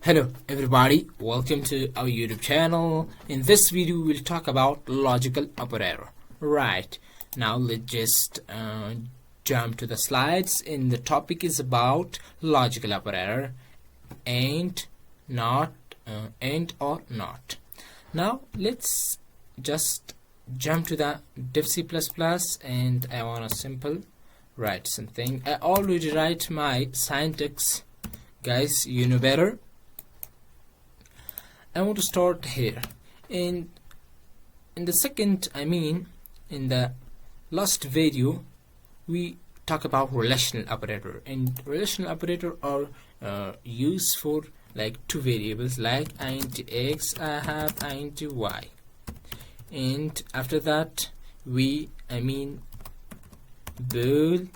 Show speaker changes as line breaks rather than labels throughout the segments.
Hello everybody, welcome to our YouTube channel. In this video we'll talk about logical operator. Right, now let's just jump to the slides. And the topic is about logical operator, and not, and or not. Now let's just jump to the div C++, and I want to simple write something. I already write my syntax, guys, you know better. I want to start here, and in the last video we talk about relational operator, and relational operator are used for like two variables, like int x I have int y, and after that we bool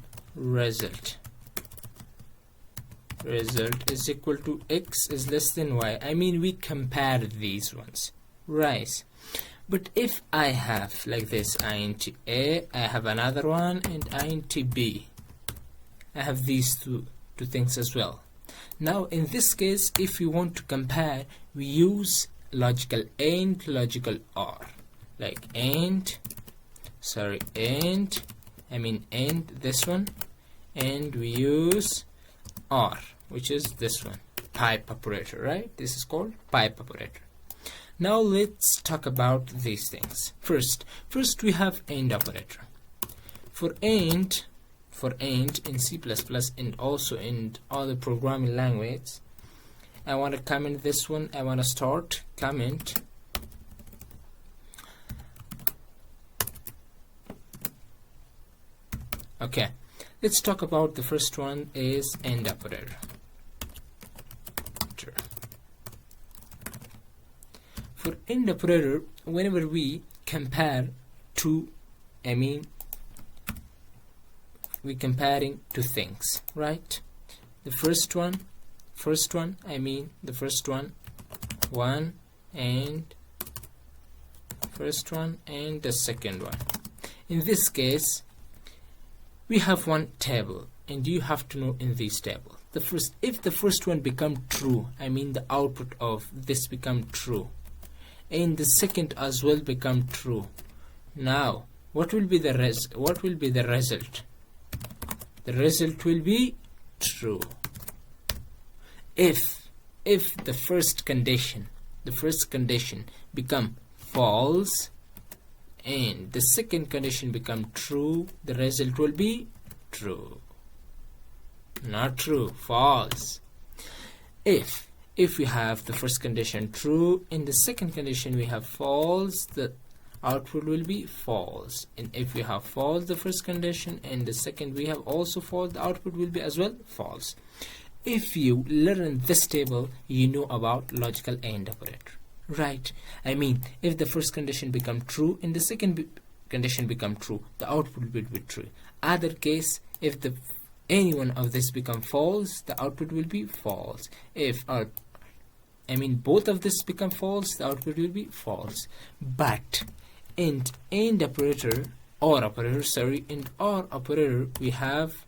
result is equal to x is less than y. We compare these ones, right? But if I have like this int a, I have another one, and int b, I have these two things as well. Now in this case, if we want to compare, we use logical AND, logical OR, like AND this one, and we use OR, which is this one, pipe operator, right? This is called pipe operator. Now let's talk about these things. First we have AND operator. For AND in C++ and also in other programming language, I want to comment this one. I want to start comment. Okay, let's talk about the first one is AND operator. For AND operator, whenever we compare to, we comparing two things, right? The first one, one, and first one and the second one. In this case, we have one table, and you have to know in this table, if the first one become true, the output of this become true, and the second as well become true. Now what will be the result? The result will be true. If the first condition become false and the second condition become true, the result will be true. Not true, false. If we have the first condition true, in the second condition we have false, the output will be false. And if we have false the first condition and the second we have also false, the output will be as well false. If you learn this table, you know about logical AND operator, right? If the first condition become true and the second condition become true, the output will be true. Other case, if any one of this become false, the output will be false. If both of this become false, the output will be false. But in AND operator, OR operator, we have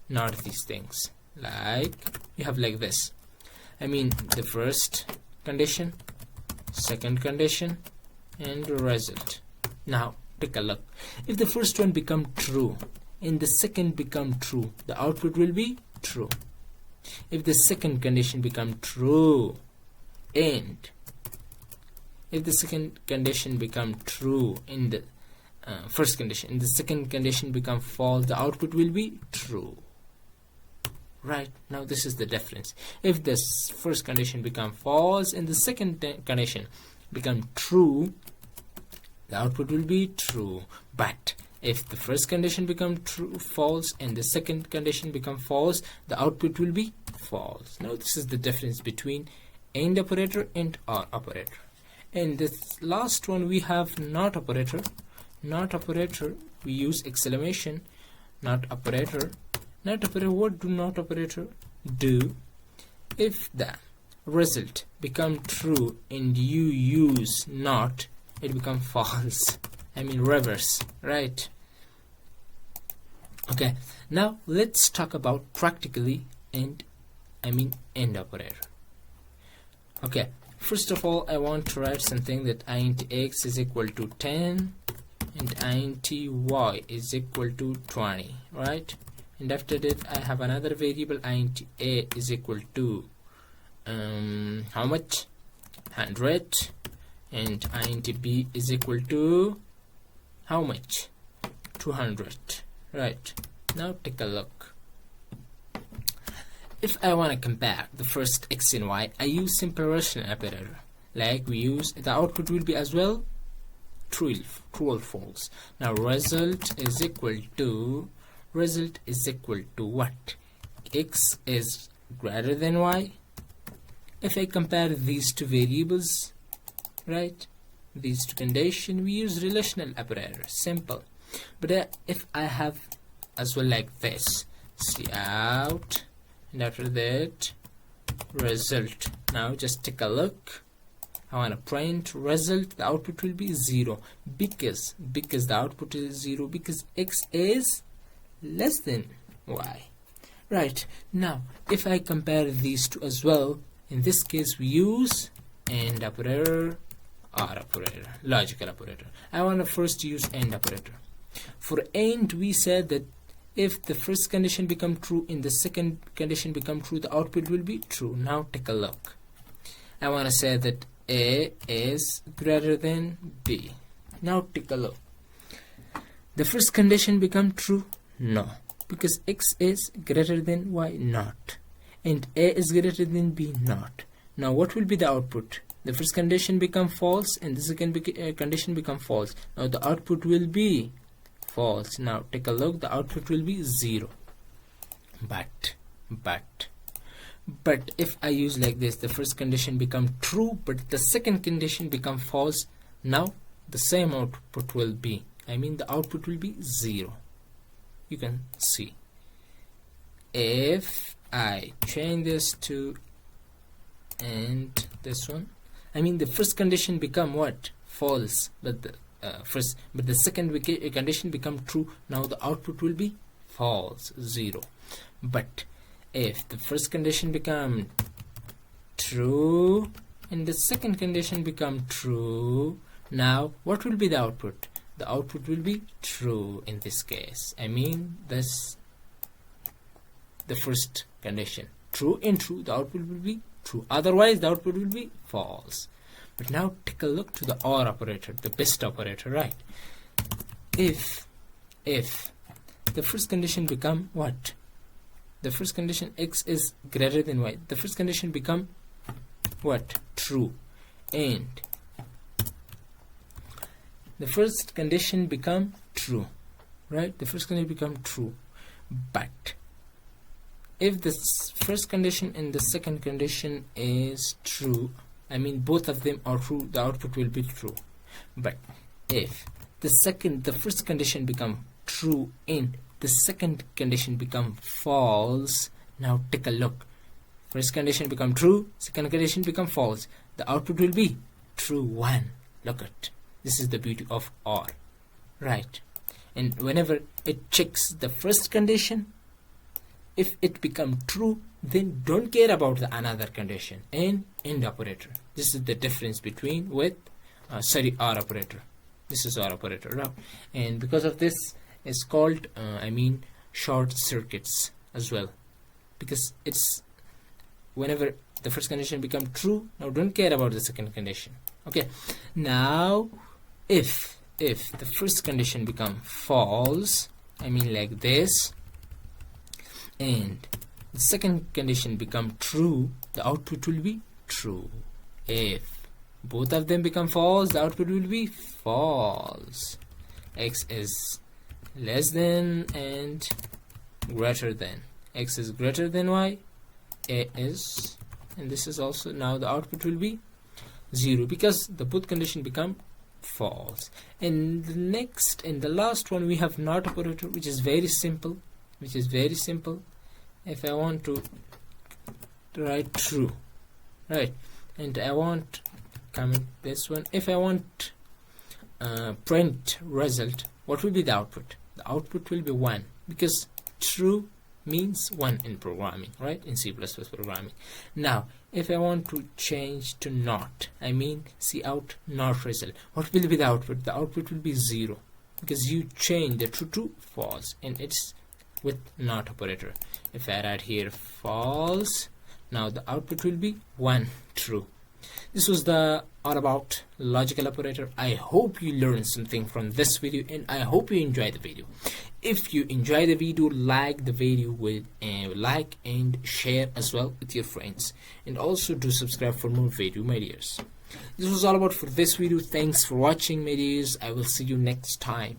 not these things. Like we have like this. The first condition, second condition, and result. Now take a look. If the first one become true and the second become true, the output will be true. If the second condition become true, and if the second condition become true in the first condition, and the second condition become false, the output will be true. Right, now this is the difference. If the first condition become false and the second condition become true, the output will be true. But if the first condition become false and the second condition become false, the output will be false. Now this is the difference between AND operator and OR operator. And this last one we have NOT operator. NOT operator, we use exclamation. NOT operator. NOT operator, what do NOT operator do? If the result become true and you use NOT, it become false. Reverse, right? Okay, now let's talk about practically AND operator. Okay, first of all I want to write something that int x is equal to 10 and int y is equal to 20, right? And after that I have another variable int a is equal to how much? 100, and int b is equal to how much? 200, right? Now take a look. If I want to compare the first x and y, I use simple rational operator. Like we use, the output will be as well true or false. Now result is equal to what? X is greater than y. If I compare these two variables, right, these two conditions, we use relational operator, simple. But if I have as well like this, cout, and after that result. Now just take a look. I want to print result. The output will be 0 because the output is 0 because x is less than y, right? Now if I compare these two as well, in this case we use AND operator, OR operator, logical operator. I want to first use AND operator. For AND we said that if the first condition become true and the second condition become true, the output will be true. Now take a look. I want to say that A is greater than B. Now take a look. The first condition become true? No, because X is greater than Y, not. And A is greater than B, not. Now what will be the output? The first condition become false and the second condition become false. Now the output will be false. Now take a look, the output will be 0. But if I use like this, the first condition become true but the second condition become false, now the same output will be, the output will be 0. You can see. If I change this to and this one, the first condition become what? False, but the second condition become true. Now the output will be false, 0. But if the first condition become true and the second condition become true, now what will be the output? The output will be true in this case. This the first condition true and true, the output will be true, otherwise the output will be false. But now take a look to the OR operator, the best operator, right? If the first condition become what? The first condition X is greater than Y, the first condition become what? True. And the first condition become true, right? The first condition become true. But if the first condition and the second condition is true, both of them are true, the output will be true. But if the first condition become true and the second condition become false, now take a look. First condition become true, second condition become false, the output will be true 1. Look at this is the beauty of OR, right? And whenever it checks the first condition, if it become true, then don't care about the another condition. And AND operator, this is the difference between with OR operator. This is OR operator, right? And because of this, it's called short circuits as well, because it's whenever the first condition become true, now don't care about the second condition. Okay, now if the first condition become false, like this, and the second condition become true, the output will be true. If both of them become false, the output will be false. X is less than and greater than. X is greater than Y, A is, and this is also, now the output will be 0 because the both condition become false. And the next and the last one, we have NOT operator, which is very simple. If I want to write true, right, and I want comment this one, if I want print result, what will be the output? The output will be 1 because true means 1 in programming, right? In C++ programming. Now if I want to change to not, I mean cout not result, what will be the output? The output will be 0, because you change the true to false, and it's with not operator. If I add here false, now the output will be 1 true. This was the all about logical operator. I hope you learned something from this video, and I hope you enjoyed the video. If you enjoy the video, like the video with like and share as well with your friends, and also do subscribe for more video, my dears. This was all about for this video. Thanks for watching, my dears. I will see you next time.